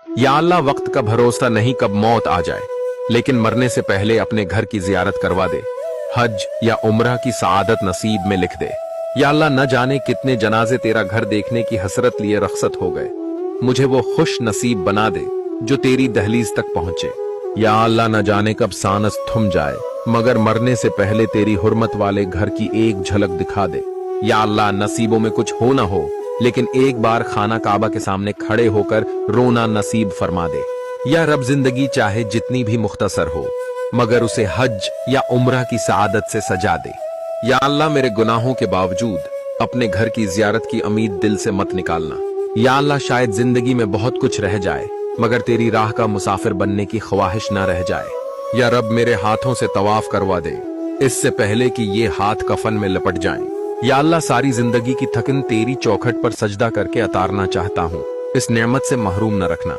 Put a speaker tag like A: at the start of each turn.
A: या अल्लाह, वक्त का भरोसा नहीं कब मौत आ जाए, लेकिन मरने से पहले अपने घर की जियारत करवा दे। हज या उम्रा की सआदत नसीब में लिख दे। या अल्लाह, न जाने कितने जनाजे तेरा घर देखने की हसरत लिए रखसत हो गए, मुझे वो खुश नसीब बना दे जो तेरी दहलीज तक पहुंचे। या अल्लाह, न जाने कब सांस थम जाए, मगर मरने से पहले तेरी हुर्मत वाले घर की एक झलक दिखा दे। या अल्लाह, नसीबों में कुछ हो ना हो, लेकिन एक बार खाना काबा के सामने खड़े होकर रोना नसीब फरमा दे। या रब, जिंदगी चाहे जितनी भी मुख्तसर हो, मगर उसे हज या उम्रा की सआदत से सजा दे। या अल्लाह, मेरे गुनाहों के बावजूद अपने घर की जियारत की उम्मीद दिल से मत निकालना। या अल्लाह, शायद जिंदगी में बहुत कुछ रह जाए, मगर तेरी राह का मुसाफिर बनने की ख्वाहिश ना रह जाए। या रब, मेरे हाथों से तवाफ करवा दे, इससे पहले कि ये हाथ कफन में लपट जाएं। या अल्लाह, सारी जिंदगी की थकन तेरी चौखट पर सजदा करके उतारना चाहता हूँ, इस नेमत से महरूम न रखना।